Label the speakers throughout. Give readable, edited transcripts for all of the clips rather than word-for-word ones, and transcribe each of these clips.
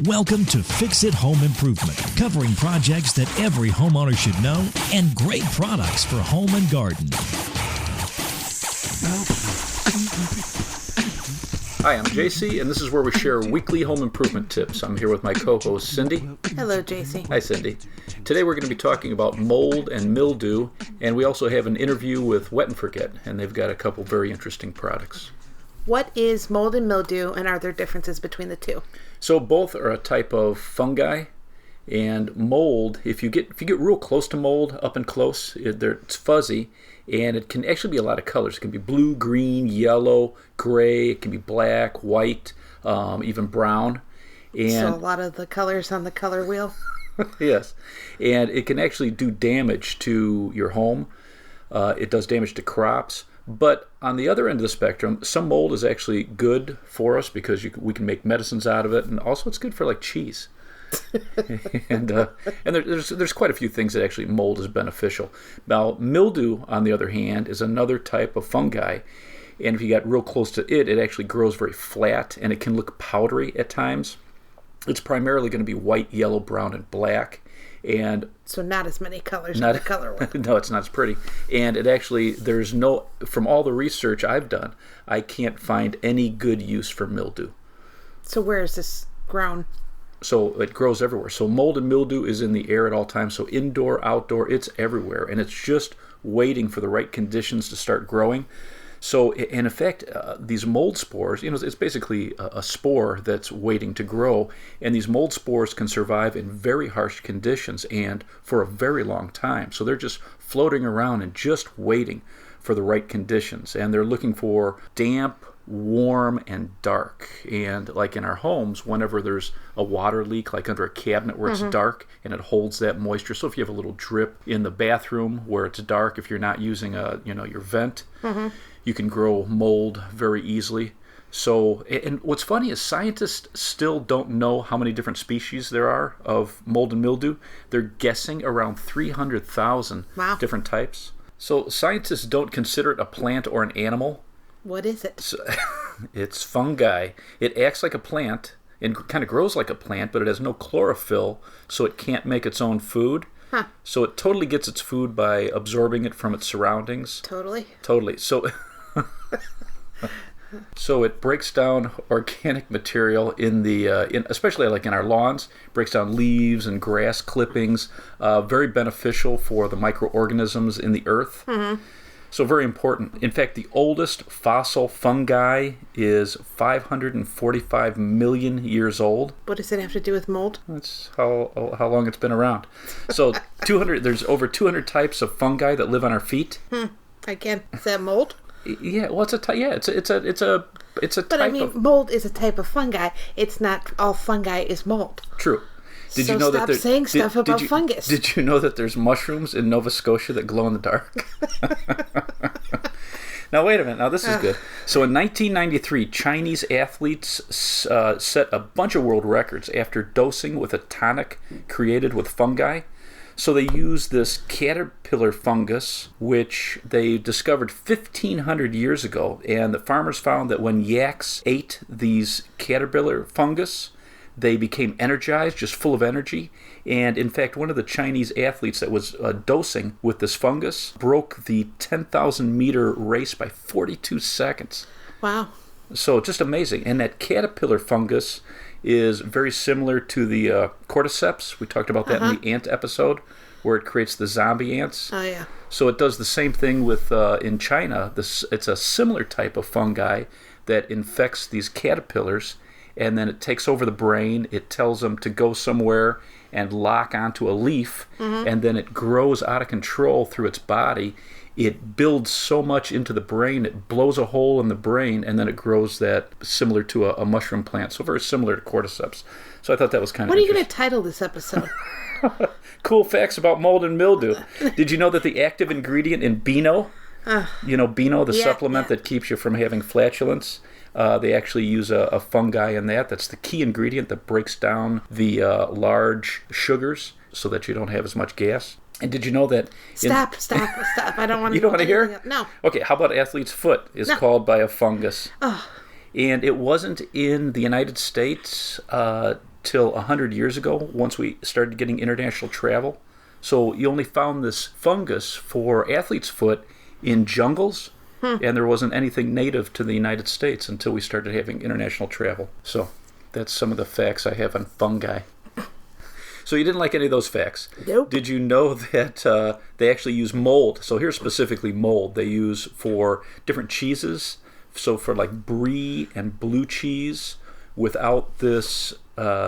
Speaker 1: Welcome to Fix It Home Improvement, covering projects that every homeowner should know and great products for home and garden.
Speaker 2: Hi, I'm JC, and this is where we share weekly home improvement tips. I'm here with my co-host, Cindy.
Speaker 3: Hello, JC.
Speaker 2: Hi, Cindy. Today we're going to be talking about mold and mildew, and we also have an interview with Wet and Forget, and they've got a couple very interesting products.
Speaker 3: What is mold and mildew, and are there differences between the two?
Speaker 2: So both are a type of fungi, and mold, if you get real close to mold, up and close, it's fuzzy, and it can actually be a lot of colors. It can be blue, green, yellow, gray, it can be black, white, even brown. And
Speaker 3: so a lot of the colors on the color wheel?
Speaker 2: Yes, and it can actually do damage to your home. It does damage to crops. But on the other end of the spectrum, some mold is actually good for us because we can make medicines out of it, and also it's good for like cheese. and there's quite a few things that actually mold is beneficial. Now, mildew, on the other hand, is another type of fungi, and if you got real close to it, it actually grows very flat, and it can look powdery at times. It's primarily going to be white, yellow, brown, and black. And
Speaker 3: so not as many colors on the color wheel.
Speaker 2: No, it's not as pretty. And it actually, from all the research I've done, I can't find any good use for mildew.
Speaker 3: So where is this grown?
Speaker 2: So it grows everywhere. So mold and mildew is in the air at all times. So indoor, outdoor, it's everywhere. And it's just waiting for the right conditions to start growing. So in effect, these mold spores, it's basically a spore that's waiting to grow. And these mold spores can survive in very harsh conditions and for a very long time. So they're just floating around and just waiting for the right conditions. And they're looking for damp, warm, and dark. And like in our homes, whenever there's a water leak, like under a cabinet where it's dark and it holds that moisture. So if you have a little drip in the bathroom where it's dark, if you're not using your vent, you can grow mold very easily. So, and what's funny is scientists still don't know how many different species there are of mold and mildew. They're guessing around 300,000 different types. So scientists don't consider it a plant or an animal.
Speaker 3: What is it?
Speaker 2: So, it's fungi. It acts like a plant and kind of grows like a plant, but it has no chlorophyll, so it can't make its own food.
Speaker 3: Huh.
Speaker 2: So it totally gets its food by absorbing it from its surroundings.
Speaker 3: Totally.
Speaker 2: So it breaks down organic material especially like in our lawns. Breaks down leaves and grass clippings. Very beneficial for the microorganisms in the earth. So very important. In fact, the oldest fossil fungi is 545 million years old.
Speaker 3: What does it have to do with mold?
Speaker 2: That's how long it's been around. So there's over 200 types of fungi that live on our feet.
Speaker 3: Again, is that mold?
Speaker 2: Yeah, well, it's a type.
Speaker 3: But I mean, mold is a type of fungi. It's not all fungi is mold.
Speaker 2: True. Did
Speaker 3: so
Speaker 2: you know
Speaker 3: stop
Speaker 2: that
Speaker 3: saying stuff about fungus.
Speaker 2: Did you know that there's mushrooms in Nova Scotia that glow in the dark? Now, wait a minute. Now, this is good. So, in 1993, Chinese athletes set a bunch of world records after dosing with a tonic created with fungi. So they used this caterpillar fungus, which they discovered 1,500 years ago. And the farmers found that when yaks ate these caterpillar fungus, they became energized, just full of energy. And in fact, one of the Chinese athletes that was dosing with this fungus broke the 10,000 meter race by 42 seconds.
Speaker 3: Wow.
Speaker 2: So just amazing. And that caterpillar fungus is very similar to the cordyceps. We talked about that in the ant episode, where it creates the zombie ants.
Speaker 3: Oh, yeah.
Speaker 2: So it does the same thing with in China. It's a similar type of fungi that infects these caterpillars, and then it takes over the brain. It tells them to go somewhere and lock onto a leaf, and then it grows out of control through its body. It builds so much into the brain, it blows a hole in the brain, and then it grows that similar to a mushroom plant. So very similar to cordyceps. So I thought that was kind of interesting.
Speaker 3: What are you going to title this episode?
Speaker 2: Cool facts about mold and mildew. Did you know that the active ingredient in Beano, Beano, the supplement that keeps you from having flatulence, they actually use a fungi in that. That's the key ingredient that breaks down the large sugars so that you don't have as much gas. And did you know that...
Speaker 3: Stop. I don't want to...
Speaker 2: You don't want to hear?
Speaker 3: No.
Speaker 2: Okay, how about athlete's foot is called by a fungus?
Speaker 3: Oh.
Speaker 2: And it wasn't in the United States till 100 years ago, once we started getting international travel. So you only found this fungus for athlete's foot in jungles, and there wasn't anything native to the United States until we started having international travel. So that's some of the facts I have on fungi. So you didn't like any of those facts?
Speaker 3: Nope.
Speaker 2: Did you know that they actually use mold? So here's specifically mold they use for different cheeses. So for like brie and blue cheese, without this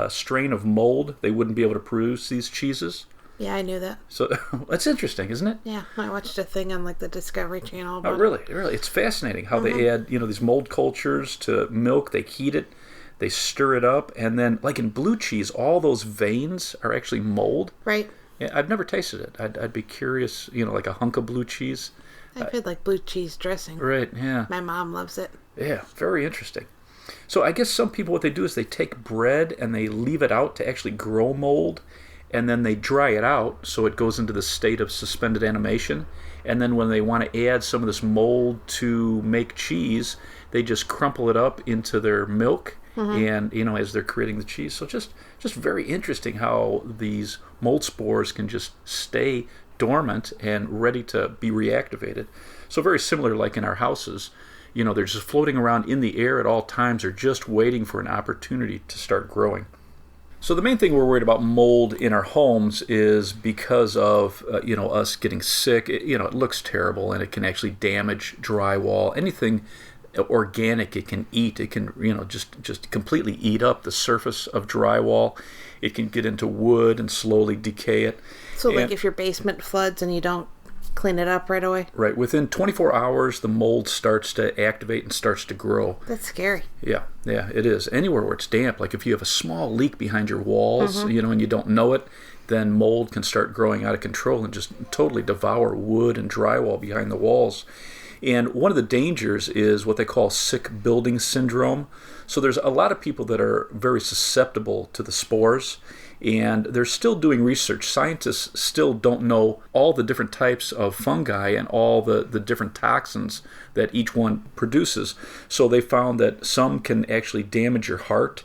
Speaker 2: strain of mold, they wouldn't be able to produce these cheeses.
Speaker 3: Yeah, I knew that.
Speaker 2: So that's interesting, isn't it?
Speaker 3: Yeah, I watched a thing on like the Discovery Channel about
Speaker 2: Oh, really? Really? It's fascinating how they add, these mold cultures to milk. They heat it, they stir it up, and then, like in blue cheese, all those veins are actually mold.
Speaker 3: Right.
Speaker 2: Yeah, I've never tasted it. I'd be curious, like a hunk of blue cheese.
Speaker 3: I've had like blue cheese dressing.
Speaker 2: Right, yeah.
Speaker 3: My mom loves it.
Speaker 2: Yeah, very interesting. So I guess some people, what they do is they take bread and they leave it out to actually grow mold, and then they dry it out so it goes into the state of suspended animation. And then when they want to add some of this mold to make cheese, they just crumple it up into their milk, and as they're creating the cheese. So just very interesting how these mold spores can just stay dormant and ready to be reactivated. So very similar like in our houses. They're just floating around in the air at all times, or just waiting for an opportunity to start growing. So the main thing we're worried about mold in our homes is because of us getting sick. It looks terrible, and it can actually damage drywall. Anything organic it can eat. It can just completely eat up the surface of drywall. It can get into wood and slowly decay it.
Speaker 3: So like if your basement floods and you don't clean it up right away?
Speaker 2: Right. Within 24 hours, the mold starts to activate and starts to grow.
Speaker 3: That's scary.
Speaker 2: Yeah, it is. Anywhere where it's damp, like if you have a small leak behind your walls, and you don't know it, then mold can start growing out of control and just totally devour wood and drywall behind the walls. And one of the dangers is what they call sick building syndrome. So there's a lot of people that are very susceptible to the spores, and they're still doing research. Scientists still don't know all the different types of fungi and all the different toxins that each one produces. So they found that some can actually damage your heart.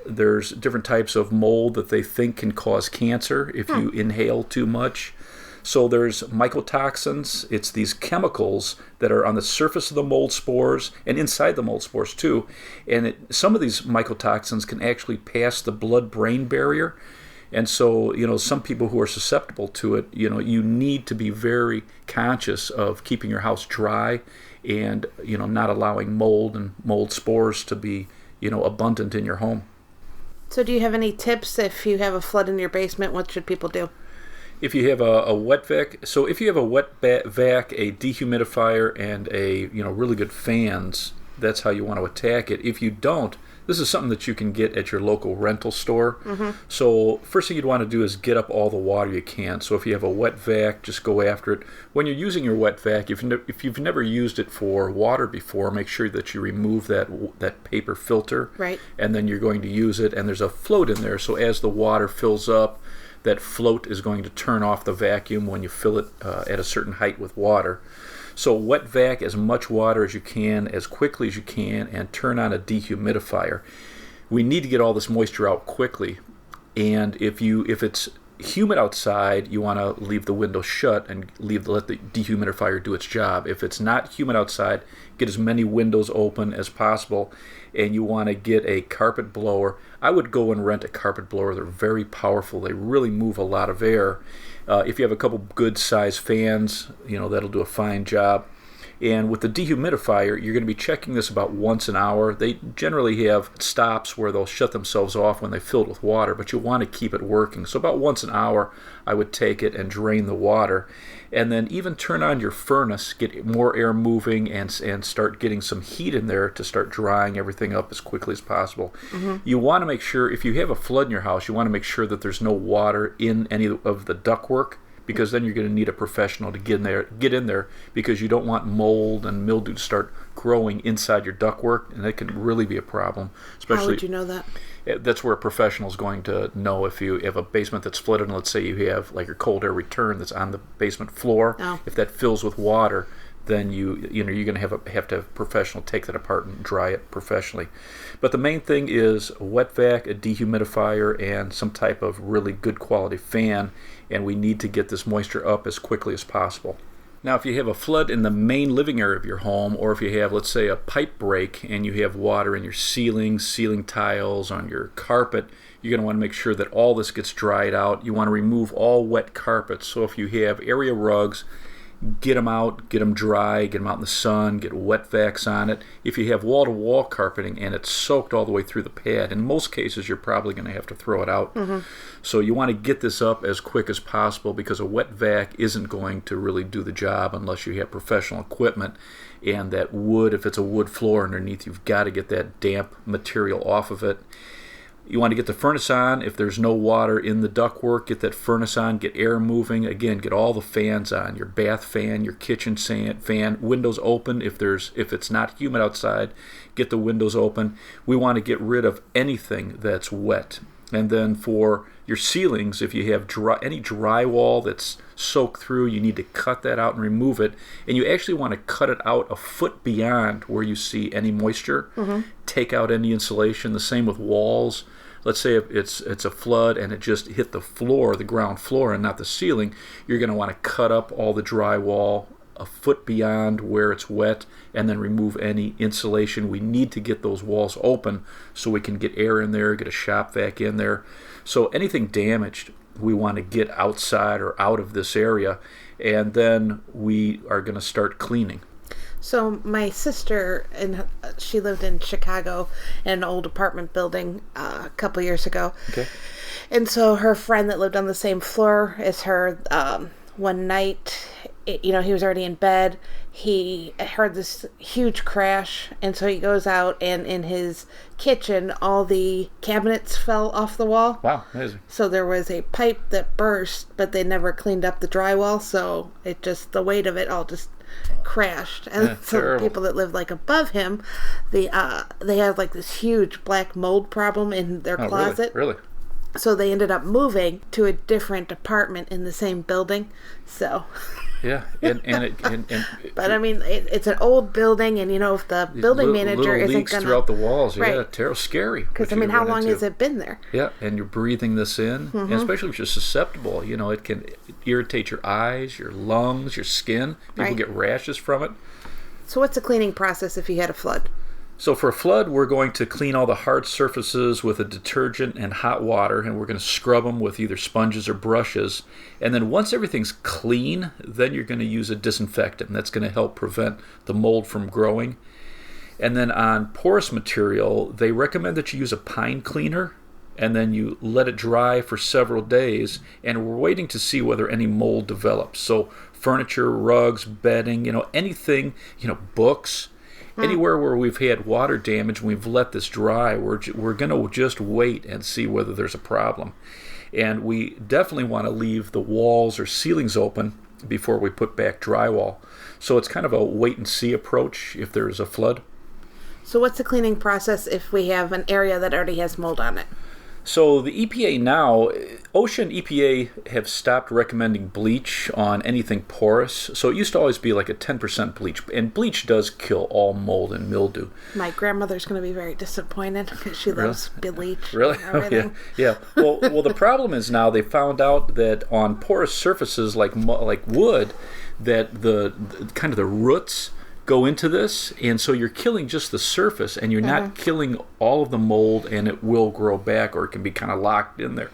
Speaker 2: There's different types of mold that they think can cause cancer if you inhale too much. So there's mycotoxins. It's these chemicals that are on the surface of the mold spores and inside the mold spores too. And some of these mycotoxins can actually pass the blood-brain barrier. And so, some people who are susceptible to it, you need to be very conscious of keeping your house dry and, not allowing mold and mold spores to be, abundant in your home.
Speaker 3: So do you have any tips if you have a flood in your basement? What should people do?
Speaker 2: If you have a wet vac, so if you have a wet vac, a dehumidifier, and a really good fans, that's how you want to attack it. If you don't, this is something that you can get at your local rental store. So first thing you'd want to do is get up all the water you can. So if you have a wet vac, just go after it. When you're using your wet vac, if you've never used it for water before, make sure that you remove that paper filter.
Speaker 3: Right.
Speaker 2: And then you're going to use it, and there's a float in there. So as the water fills up, that float is going to turn off the vacuum when you fill it at a certain height with water. So wet vac as much water as you can, as quickly as you can, and turn on a dehumidifier. We need to get all this moisture out quickly. And if it's humid outside, you want to leave the window shut and let the dehumidifier do its job. If it's not humid outside, get as many windows open as possible, and you want to get a carpet blower. I would go and rent a carpet blower. They're very powerful. They really move a lot of air. If you have a couple good size fans, that'll do a fine job. And with the dehumidifier, you're going to be checking this about once an hour. They generally have stops where they'll shut themselves off when they fill it with water, but you want to keep it working. So about once an hour, I would take it and drain the water. And then even turn on your furnace, get more air moving, and start getting some heat in there to start drying everything up as quickly as possible. You want to make sure, if you have a flood in your house, you want to make sure that there's no water in any of the ductwork, because then you're going to need a professional to get in there, because you don't want mold and mildew to start growing inside your ductwork, and that can really be a problem. Especially,
Speaker 3: how would you know that?
Speaker 2: That's where a professional is going to know if you have a basement that's flooded, and let's say you have like your cold air return that's on the basement floor.
Speaker 3: Oh.
Speaker 2: If that fills with water, then you're going to have to have a professional take that apart and dry it professionally. But the main thing is a wet vac, a dehumidifier, and some type of really good quality fan, and we need to get this moisture up as quickly as possible. Now, if you have a flood in the main living area of your home, or if you have, let's say, a pipe break and you have water in your ceilings, ceiling tiles, on your carpet, you're going to want to make sure that all this gets dried out. You want to remove all wet carpets. So if you have area rugs, get them out, get them dry, get them out in the sun, get wet vacs on it. If you have wall-to-wall carpeting and it's soaked all the way through the pad, in most cases you're probably going to have to throw it out. So you want to get this up as quick as possible, because a wet vac isn't going to really do the job unless you have professional equipment. And that wood, if it's a wood floor underneath, you've got to get that damp material off of it. You want to get the furnace on. If there's no water in the ductwork, get that furnace on, get air moving. Again, get all the fans on, your bath fan, your kitchen fan, windows open. If it's not humid outside, get the windows open. We want to get rid of anything that's wet. And then for your ceilings, if you have any drywall that's soaked through, you need to cut that out and remove it. And you actually want to cut it out a foot beyond where you see any moisture. Take out any insulation. The same with walls. Let's say if it's a flood and it just hit the floor, the ground floor, and not the ceiling, you're going to want to cut up all the drywall a foot beyond where it's wet, and then remove any insulation. We need to get those walls open so we can get air in there, get a shop vac in there. So anything damaged, we want to get outside or out of this area, and then we are going to start cleaning.
Speaker 3: So my sister, she lived in Chicago in an old apartment building a couple years ago.
Speaker 2: Okay.
Speaker 3: And so her friend that lived on the same floor as her, one night, he was already in bed. He heard this huge crash, and so he goes out, and in his kitchen, all the cabinets fell off the wall.
Speaker 2: Wow, amazing.
Speaker 3: So there was a pipe that burst, but they never cleaned up the drywall, so the weight of it all just crashed. And so the people that lived above him, they had this huge black mold problem in their closet.
Speaker 2: Really?
Speaker 3: So they ended up moving to a different apartment in the same building. So
Speaker 2: yeah,
Speaker 3: but I mean, it's an old building, and if the building manager isn't
Speaker 2: leaks
Speaker 3: gonna
Speaker 2: throughout the walls,
Speaker 3: right.
Speaker 2: Yeah, terrible, scary.
Speaker 3: Because I mean, how long has it been there?
Speaker 2: Yeah, and you're breathing this in, and especially if you're susceptible, it can irritate your eyes, your lungs, your skin. People get rashes from it.
Speaker 3: So what's the cleaning process if you had a flood?
Speaker 2: So for a flood, we're going to clean all the hard surfaces with a detergent and hot water, and we're going to scrub them with either sponges or brushes. And then once everything's clean, then you're going to use a disinfectant, and that's going to help prevent the mold from growing. And then on porous material, they recommend that you use a pine cleaner, and then you let it dry for several days, and we're waiting to see whether any mold develops. So furniture, rugs, bedding, anything, books. Anywhere where we've had water damage and we've let this dry, we're going to just wait and see whether there's a problem. And we definitely want to leave the walls or ceilings open before we put back drywall. So it's kind of a wait-and-see approach if there's a flood.
Speaker 3: So what's the cleaning process if we have an area that already has mold on it?
Speaker 2: So the EPA now, OSHA and EPA have stopped recommending bleach on anything porous. So it used to always be like a 10% bleach, and bleach does kill all mold and mildew.
Speaker 3: My grandmother's going to be very disappointed because she loves bleach.
Speaker 2: Really?
Speaker 3: Oh,
Speaker 2: yeah. Well, the problem is now they found out that on porous surfaces like wood, that the kind of the roots go into this, and so you're killing just the surface, and you're not killing all of the mold, and it will grow back, or it can be kind of locked in there.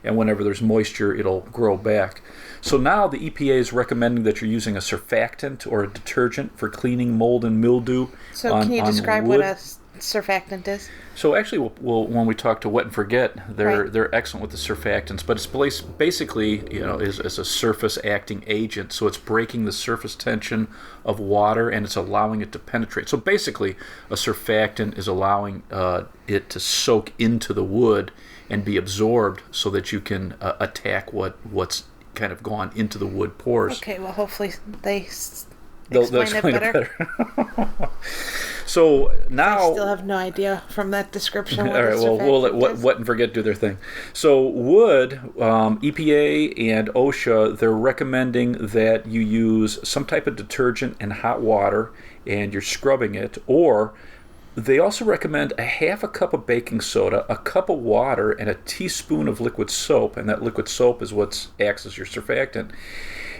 Speaker 2: And whenever there's moisture, it'll grow back. So now the EPA is recommending that you're using a surfactant or a detergent for cleaning mold and mildew.
Speaker 3: So can you describe what a surfactant is?
Speaker 2: So actually, when we talk to Wet and Forget, they're excellent with the surfactants, but it's basically is a surface acting agent. So it's breaking the surface tension of water, and it's allowing it to penetrate. So basically, a surfactant is allowing it to soak into the wood and be absorbed, so that you can attack what's kind of gone into the wood pores.
Speaker 3: Okay, well, hopefully they'll
Speaker 2: explain it better. So now...
Speaker 3: I still have no idea from that description.
Speaker 2: All right, well, we'll let Wet and Forget do their thing. So wood, EPA and OSHA, they're recommending that you use some type of detergent and hot water, and you're scrubbing it, or they also recommend a half a cup of baking soda, a cup of water, and a teaspoon of liquid soap, and that liquid soap is what acts as your surfactant.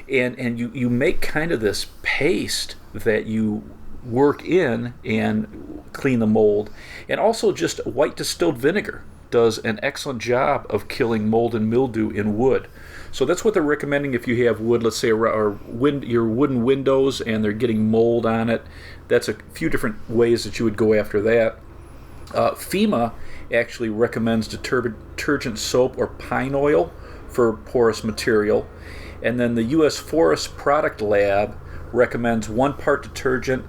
Speaker 2: And you make kind of this paste that you work in and clean the mold. And also just white distilled vinegar does an excellent job of killing mold and mildew in wood. So that's what they're recommending if you have wood, let's say, or your wooden windows and they're getting mold on it. That's a few different ways that you would go after that. FEMA actually recommends detergent soap or pine oil for porous material. And then the U.S. Forest Product Lab recommends 1 part detergent,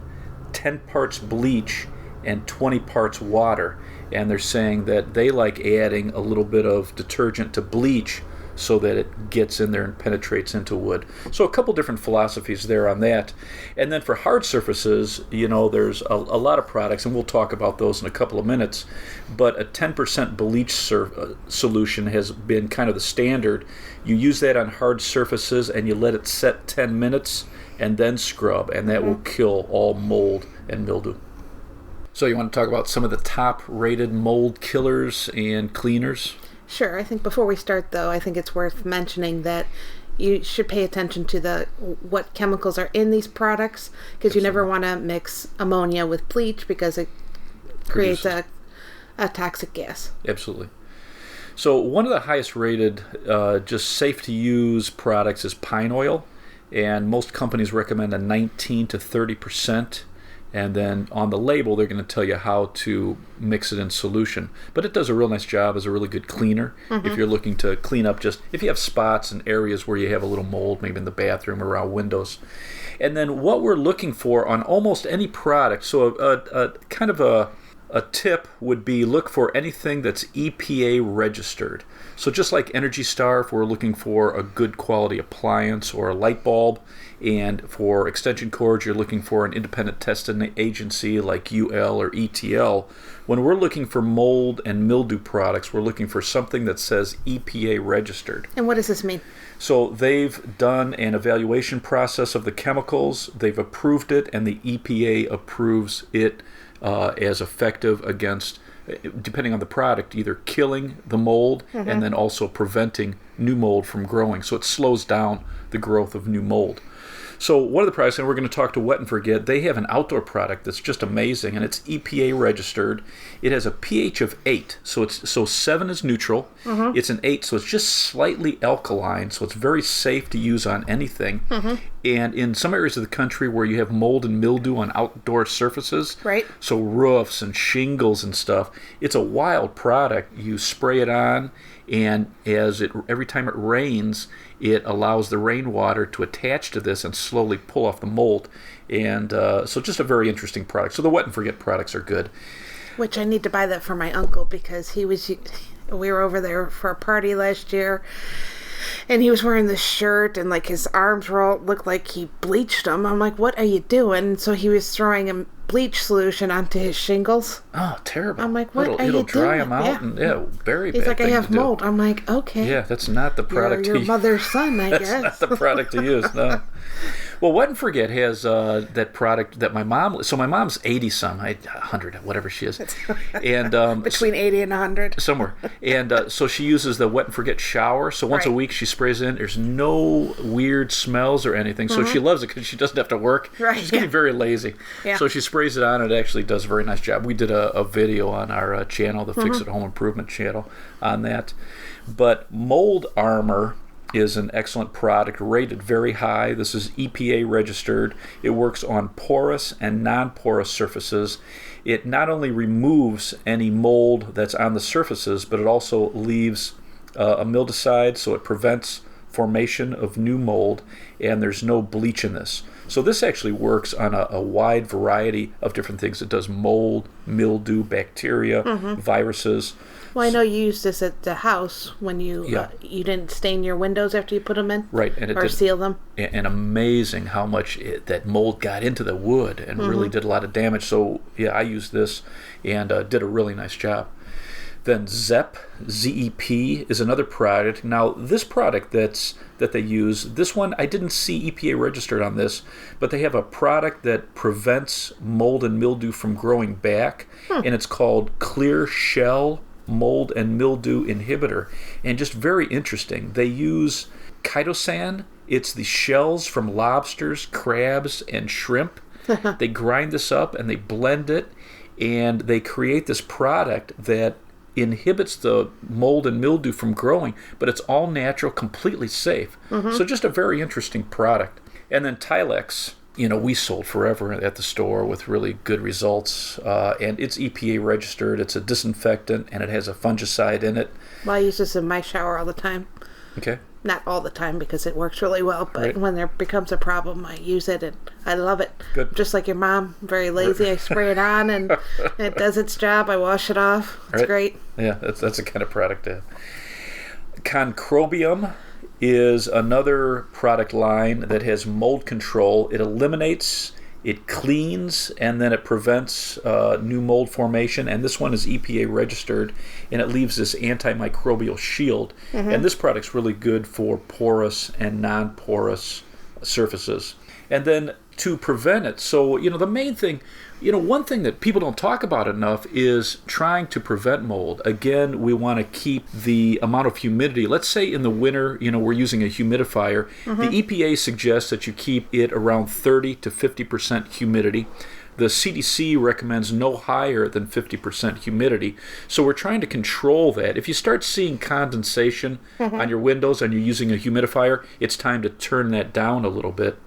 Speaker 2: 10 parts bleach, and 20 parts water. And they're saying that they like adding a little bit of detergent to bleach so that it gets in there and penetrates into wood. So a couple different philosophies there on that. And then for hard surfaces, there's a lot of products, and we'll talk about those in a couple of minutes, but a 10% bleach solution has been kind of the standard. You use that on hard surfaces and you let it set 10 minutes and then scrub, and that will kill all mold and mildew. So you want to talk about some of the top rated mold killers and cleaners?
Speaker 3: Sure. I think before we start, though, I think it's worth mentioning that you should pay attention to what chemicals are in these products, because you never want to mix ammonia with bleach because it creates a toxic gas.
Speaker 2: Absolutely. So one of the highest rated, just safe to use products is pine oil, and most companies recommend a 19 to 30%. And then on the label, they're going to tell you how to mix it in solution. But it does a real nice job as a really good cleaner. If you're looking to clean up if you have spots and areas where you have a little mold, maybe in the bathroom or around windows. And then what we're looking for on almost any product, so a kind of a tip would be look for anything that's EPA registered. So just like Energy Star, if we're looking for a good quality appliance or a light bulb, and for extension cords, you're looking for an independent testing agency like UL or ETL. When we're looking for mold and mildew products, we're looking for something that says EPA registered.
Speaker 3: And what does this mean?
Speaker 2: So they've done an evaluation process of the chemicals, they've approved it, and the EPA approves it as effective against, depending on the product, either killing the mold and then also preventing new mold from growing. So it slows down the growth of new mold. So one of the products, and we're going to talk to Wet and Forget, they have an outdoor product that's just amazing, and it's EPA registered. It has a pH of 8, so 7 is neutral. It's an 8, so it's just slightly alkaline, so it's very safe to use on anything. And in some areas of the country where you have mold and mildew on outdoor surfaces,
Speaker 3: right?
Speaker 2: So roofs and shingles and stuff, it's a wild product. You spray it on, and every time it rains, it allows the rainwater to attach to this and slowly pull off the mold. And so just a very interesting product. So the Wet and Forget products are good.
Speaker 3: Which I need to buy that for my uncle, because we were over there for a party last year, and he was wearing this shirt, and like his arms looked like he bleached them. I'm like, what are you doing? So he was throwing a bleach solution onto his shingles.
Speaker 2: Oh, terrible.
Speaker 3: I'm like, what are you doing?
Speaker 2: It'll dry them out, and very bad.
Speaker 3: He's like, I have
Speaker 2: thing to do.
Speaker 3: mold. I'm like, okay.
Speaker 2: Yeah, that's not the product.
Speaker 3: Your mother's son, I guess.
Speaker 2: That's not the product to use, no. Well, Wet and Forget has that product that my mom... So my mom's 80-some, 100, whatever she is. And
Speaker 3: between 80 and 100.
Speaker 2: Somewhere. And so she uses the Wet and Forget shower. So once a week she sprays in. There's no weird smells or anything. So she loves it because she doesn't have to work.
Speaker 3: Right,
Speaker 2: She's getting very lazy.
Speaker 3: Yeah.
Speaker 2: So she sprays it on, and it actually does a very nice job. We did a video on our channel, the Fix It Home Improvement channel, on that. But Mold Armor is an excellent product, rated very high. This is EPA registered. It works on porous and non-porous surfaces. It not only removes any mold that's on the surfaces, but it also leaves a mildewcide, so it prevents formation of new mold, and there's no bleach in this. So this actually works on a wide variety of different things. It does mold, mildew, bacteria, viruses.
Speaker 3: Well, I know you used this at the house when you you didn't stain your windows after you put them in,
Speaker 2: right? And
Speaker 3: or seal them.
Speaker 2: And amazing how much that mold got into the wood and really did a lot of damage. So yeah, I used this and did a really nice job. Then ZEP, Z-E-P, is another product. Now, this product that they use, this one, I didn't see EPA registered on this, but they have a product that prevents mold and mildew from growing back, and it's called Clear Shell Mold and Mildew Inhibitor. And just very interesting. They use chitosan. It's the shells from lobsters, crabs, and shrimp. They grind this up and they blend it, and they create this product that inhibits the mold and mildew from growing, but it's all natural, completely safe. So just a very interesting product. And then Tilex, we sold forever at the store with really good results, and it's EPA registered. It's a disinfectant, and it has a fungicide in it.
Speaker 3: Well, I use this in my shower all the time.
Speaker 2: Okay.
Speaker 3: Not all the time because it works really well, but when there becomes a problem, I use it and I love it.
Speaker 2: Good.
Speaker 3: Just like your mom, very lazy. I spray it on and it does its job. I wash it off. It's great.
Speaker 2: Yeah, that's the kind of product to have. Concrobium is another product line that has mold control. It eliminates, it cleans, and then it prevents new mold formation. And this one is EPA registered, and it leaves this antimicrobial shield. And this product's really good for porous and non-porous surfaces. And then to prevent it, so the main thing, one thing that people don't talk about enough is trying to prevent mold. Again, we want to keep the amount of humidity. Let's say in the winter, we're using a humidifier. The EPA suggests that you keep it around 30 to 50% humidity. The CDC recommends no higher than 50% humidity. So we're trying to control that. If you start seeing condensation on your windows and you're using a humidifier, it's time to turn that down a little bit.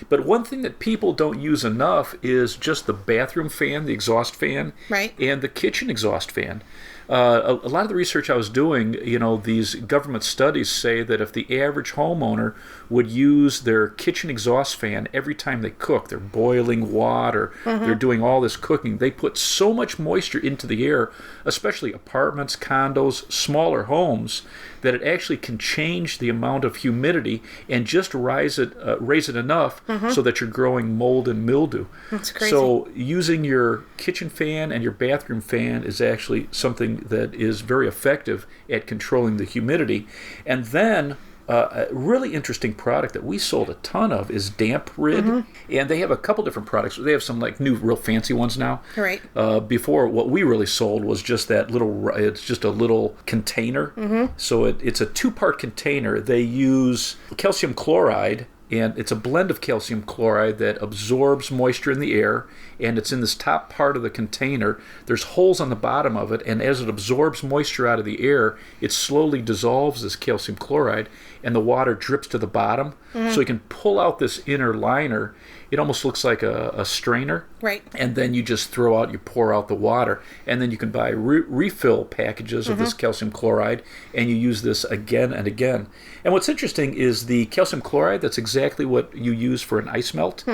Speaker 2: But one thing that people don't use enough is just the bathroom fan, the exhaust fan, and the kitchen exhaust fan. A lot of the research I was doing, these government studies say that if the average homeowner would use their kitchen exhaust fan every time they cook, they're boiling water, they're doing all this cooking, they put so much moisture into the air, especially apartments, condos, smaller homes, that it actually can change the amount of humidity and just raise it enough so that you're growing mold and mildew.
Speaker 3: That's crazy.
Speaker 2: So using your kitchen fan and your bathroom fan is actually something that is very effective at controlling the humidity. And then a really interesting product that we sold a ton of is Damp Rid, and they have a couple different products. They have some new real fancy ones now.
Speaker 3: Right.
Speaker 2: Before, what we really sold was just that little. It's just a little container. So it's a 2-part container. They use calcium chloride. And it's a blend of calcium chloride that absorbs moisture in the air, and it's in this top part of the container. There's holes on the bottom of it, and as it absorbs moisture out of the air, it slowly dissolves this calcium chloride, and the water drips to the bottom. So you can pull out this inner liner. It almost looks like a strainer.
Speaker 3: Right.
Speaker 2: And then you just you pour out the water. And then you can buy refill packages of this calcium chloride, and you use this again and again. And what's interesting is the calcium chloride, that's exactly what you use for an ice melt.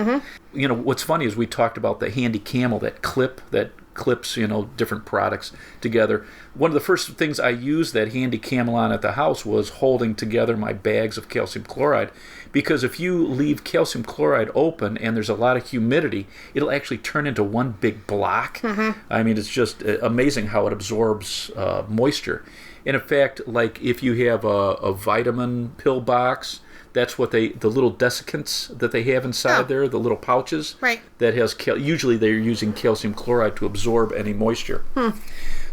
Speaker 2: What's funny is we talked about the Handy Camel, that clips, different products together. One of the first things I used that Handy Camel on at the house was holding together my bags of calcium chloride, because if you leave calcium chloride open and there's a lot of humidity, it'll actually turn into one big block. I mean, it's just amazing how it absorbs moisture. And in fact, if you have a vitamin pill box, that's what the little desiccants that they have inside there, the little pouches.
Speaker 3: Right.
Speaker 2: That has, usually they're using calcium chloride to absorb any moisture.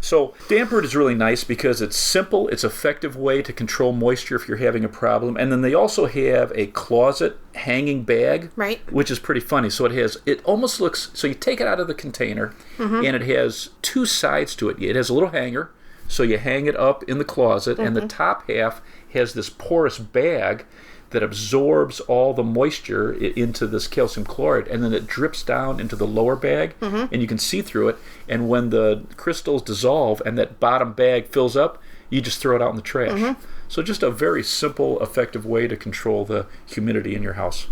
Speaker 2: So Damp Rid is really nice because it's simple, it's an effective way to control moisture if you're having a problem. And then they also have a closet hanging bag, which is pretty funny. So it almost looks, so you take it out of the container, and it has 2 sides to it. It has a little hanger, so you hang it up in the closet, and the top half has this porous bag that absorbs all the moisture into this calcium chloride, and then it drips down into the lower bag, and you can see through it. And when the crystals dissolve and that bottom bag fills up, you just throw it out in the trash. So just a very simple, effective way to control the humidity in your house.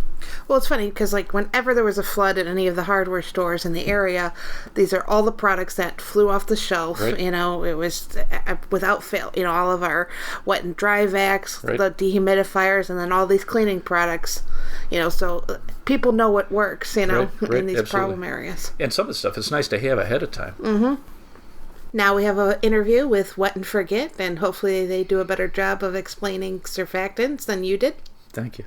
Speaker 3: Well, it's funny because, like, whenever there was a flood at any of the hardware stores in the area, these are all the products that flew off the shelf.
Speaker 2: Right.
Speaker 3: You know, it was without fail. You know, all of our wet and dry vacs,
Speaker 2: Right.
Speaker 3: the dehumidifiers, and then all these cleaning products. You know, so people know what works. You know,
Speaker 2: Right,
Speaker 3: in these
Speaker 2: absolutely.
Speaker 3: problem areas.
Speaker 2: And some of the stuff it's nice to have ahead of time.
Speaker 3: Now we have an interview with Wet and Forget, and hopefully they do a better job of explaining surfactants than you did.
Speaker 2: Thank you.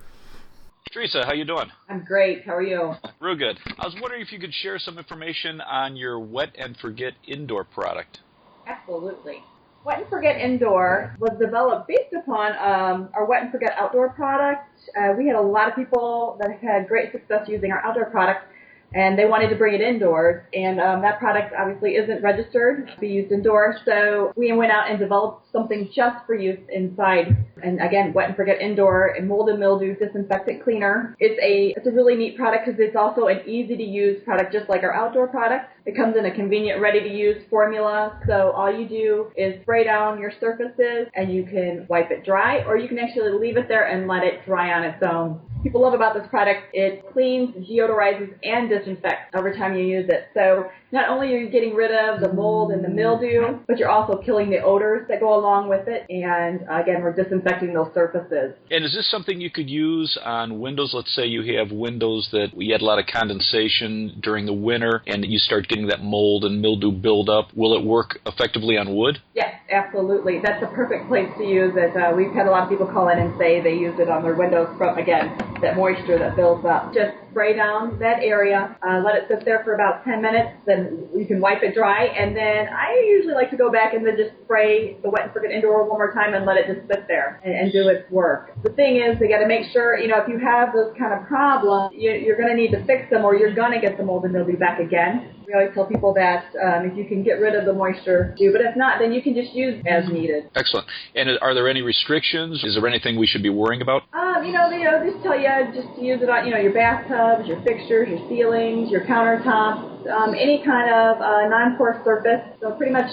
Speaker 4: Teresa, how you doing?
Speaker 5: I'm great. How are you?
Speaker 4: Real good. I was wondering if you could share some information on your Wet and Forget indoor product.
Speaker 5: Absolutely. Wet and Forget Indoor was developed based upon our Wet and Forget Outdoor product. We had a lot of people that had great success using our outdoor product, and they wanted to bring it indoors. And that product obviously isn't registered to be used indoors, so we went out and developed something just for use inside. And again, Wet and Forget Indoor, and mold and mildew disinfectant cleaner. It's a really neat product because it's also an easy-to-use product, just like our outdoor product. It comes in a convenient, ready-to-use formula, so all you do is spray down your surfaces, and you can wipe it dry, or you can actually leave it there and let it dry on its own. People love about this product, it cleans, deodorizes, and disinfects every time you use it. So not only are you getting rid of the mold and the mildew, but you're also killing the odors that go along with it. And again, we're disinfecting those surfaces.
Speaker 4: And is this something you could use on windows? Let's say you have windows that you had a lot of condensation during the winter and you start getting that mold and mildew build up. Will it work effectively on wood?
Speaker 5: Yes, absolutely. That's a perfect place to use it. We've had a lot of people call in and say they use it on their windows from, again, that moisture that builds up. Just spray down that area, let it sit there for about 10 minutes, then you can wipe it dry, and then I usually like to go back and then just spray the Wet and Forget Indoor one more time and let it just sit there and do its work. The thing is, they got to make sure, you know, if you have those kind of problems, you're going to need to fix them or you're going to get the mold and mildew back again. We always tell people that if you can get rid of the moisture, do, but if not, then you can just use as needed.
Speaker 4: Excellent. And are there any restrictions? Is there anything we should be worrying about?
Speaker 5: They just tell you just to use it on, your bathtubs, your fixtures, your ceilings, your countertops, any kind of non-porous surface. So pretty much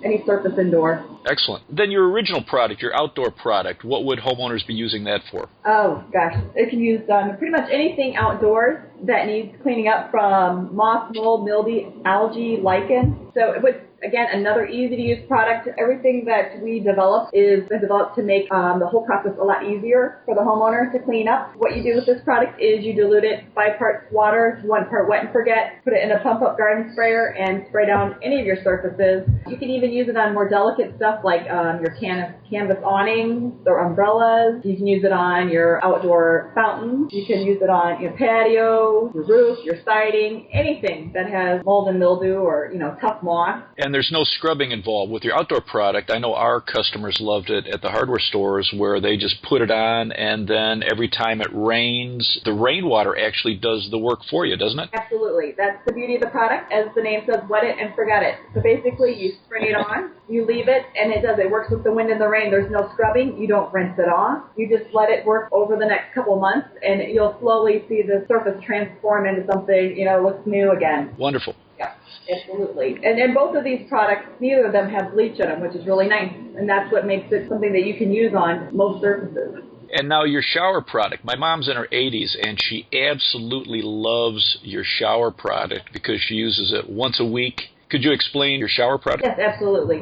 Speaker 5: any surface indoor.
Speaker 4: Excellent. Then your original product, your outdoor product, what would homeowners be using that for?
Speaker 5: Oh, gosh. It can use pretty much anything outdoors that needs cleaning up, from moss, mold, mildew, algae, lichen. So it would, again, another easy-to-use product. Everything that we develop is developed to make the whole process a lot easier for the homeowner to clean up. What you do with this product is you dilute it 5 parts water to 1 part Wet and Forget, put it in a pump-up garden sprayer, and spray down any of your surfaces. You can even use it on more delicate stuff like your canvas awnings or umbrellas. You can use it on your outdoor fountains. You can use it on your patio, your roof, your siding, anything that has mold and mildew or, tough moss.
Speaker 4: And there's no scrubbing involved with your outdoor product. I know our customers loved it at the hardware stores where they just put it on, and then every time it rains, the rainwater actually does the work for you, doesn't it?
Speaker 5: Absolutely. That's the beauty of the product. As the name says, wet it and forget it. So basically, you spray it on, you leave it, and it does. It works with the wind and the rain. There's no scrubbing. You don't rinse it off. You just let it work over the next couple months, and you'll slowly see the surface transform into something, looks new again.
Speaker 4: Wonderful.
Speaker 5: Yeah, absolutely. And both of these products, neither of them have bleach in them, which is really nice. And that's what makes it something that you can use on most surfaces.
Speaker 4: And now your shower product. My mom's in her 80s, and she absolutely loves your shower product because she uses it once a week. Could you explain your shower product?
Speaker 5: Yes, absolutely.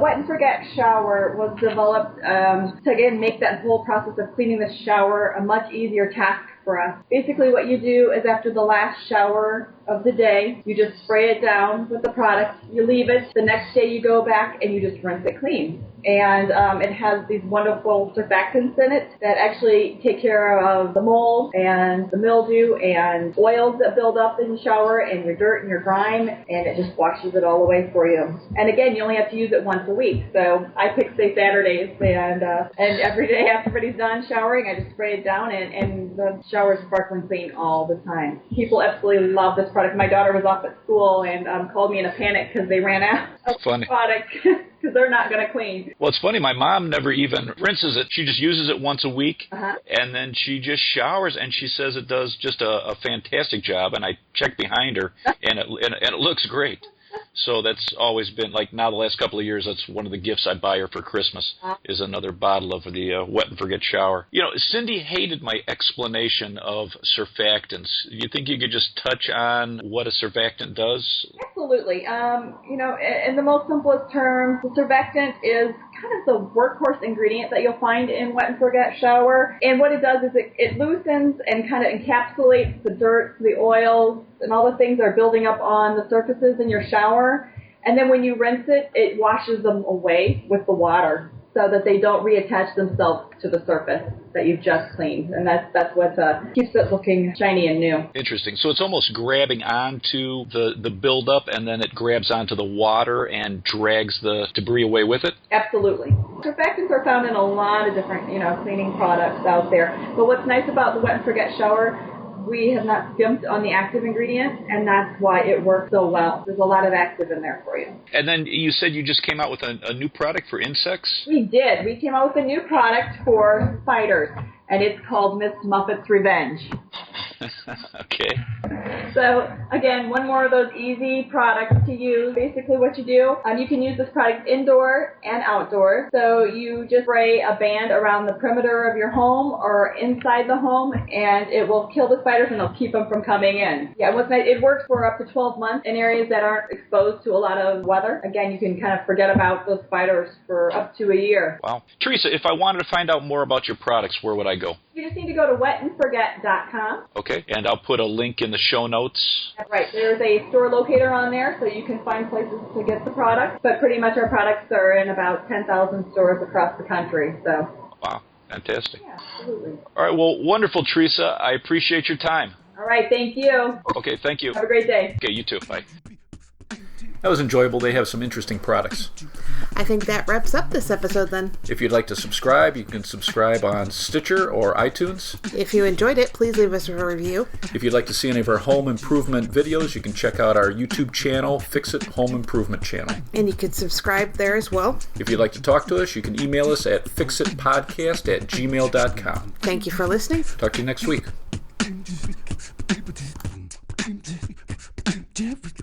Speaker 5: Wet and Forget Shower was developed to, again, make that whole process of cleaning the shower a much easier task for us. Basically, what you do is after the last shower of the day, you just spray it down with the product, you leave it, the next day you go back and you just rinse it clean. And it has these wonderful surfactants in it that actually take care of the mold and the mildew and oils that build up in the shower and your dirt and your grime, and it just washes it all away for you. And again, you only have to use it once a week. So I pick, say, Saturdays, and every day after everybody's done showering, I just spray it down, and the shower is sparkling clean all the time. People absolutely love this product. My daughter was off at school and called me in a panic because they ran out of
Speaker 4: Funny.
Speaker 5: product. Because they're not going to clean.
Speaker 4: Well, it's funny. My mom never even rinses it. She just uses it once a week, and then she just showers, and she says it does just a fantastic job. And I check behind her, and it looks great. So that's always been, like, now the last couple of years, that's one of the gifts I buy her for Christmas, is another bottle of the Wet and Forget shower. You know, Cindy hated my explanation of surfactants. You think you could just touch on what a surfactant does?
Speaker 5: Absolutely. You know, in the most simplest terms, the surfactant is kind of the workhorse ingredient that you'll find in Wet and Forget shower. And what it does is it loosens and kind of encapsulates the dirt, the oils, and all the things that are building up on the surfaces in your shower. And then when you rinse it, it washes them away with the water so that they don't reattach themselves to the surface that you've just cleaned. And that's what keeps it looking shiny and new.
Speaker 4: Interesting. So it's almost grabbing onto the buildup, and then it grabs onto the water and drags the debris away with it?
Speaker 5: Absolutely. Surfactants are found in a lot of different, cleaning products out there. But what's nice about the Wet and Forget shower, we have not skimped on the active ingredients, and that's why it works so well. There's a lot of active in there for you.
Speaker 4: And then you said you just came out with a new product for insects?
Speaker 5: We did. We came out with a new product for spiders, and it's called Miss Muffet's Revenge.
Speaker 4: Okay.
Speaker 5: So, again, one more of those easy products to use. Basically what you do, you can use this product indoor and outdoors. So you just spray a band around the perimeter of your home or inside the home, and it will kill the spiders and it'll keep them from coming in. Yeah, what's nice, it works for up to 12 months in areas that aren't exposed to a lot of weather. Again, you can kind of forget about those spiders for up to a year.
Speaker 4: Wow. Teresa, if I wanted to find out more about your products, where would I go?
Speaker 5: You just need to go to wetandforget.com.
Speaker 4: Okay, and I'll put a link in the show notes.
Speaker 5: Right, there's a store locator on there, so you can find places to get the products. But pretty much our products are in about 10,000 stores across the country. So.
Speaker 4: Wow, fantastic.
Speaker 5: Yeah, absolutely.
Speaker 4: All right, well, wonderful, Teresa. I appreciate your time.
Speaker 5: All right, thank you.
Speaker 4: Okay, thank you.
Speaker 5: Have a great day.
Speaker 4: Okay, you too. Bye.
Speaker 2: That was enjoyable. They have some interesting products.
Speaker 3: I think that wraps up this episode then.
Speaker 2: If you'd like to subscribe, you can subscribe on Stitcher or iTunes.
Speaker 3: If you enjoyed it, please leave us a review.
Speaker 2: If you'd like to see any of our home improvement videos, you can check out our YouTube channel, Fix It Home Improvement Channel.
Speaker 3: And you can subscribe there as well.
Speaker 2: If you'd like to talk to us, you can email us at fixitpodcast@gmail.com.
Speaker 3: Thank you for listening.
Speaker 2: Talk to you next week.
Speaker 6: Different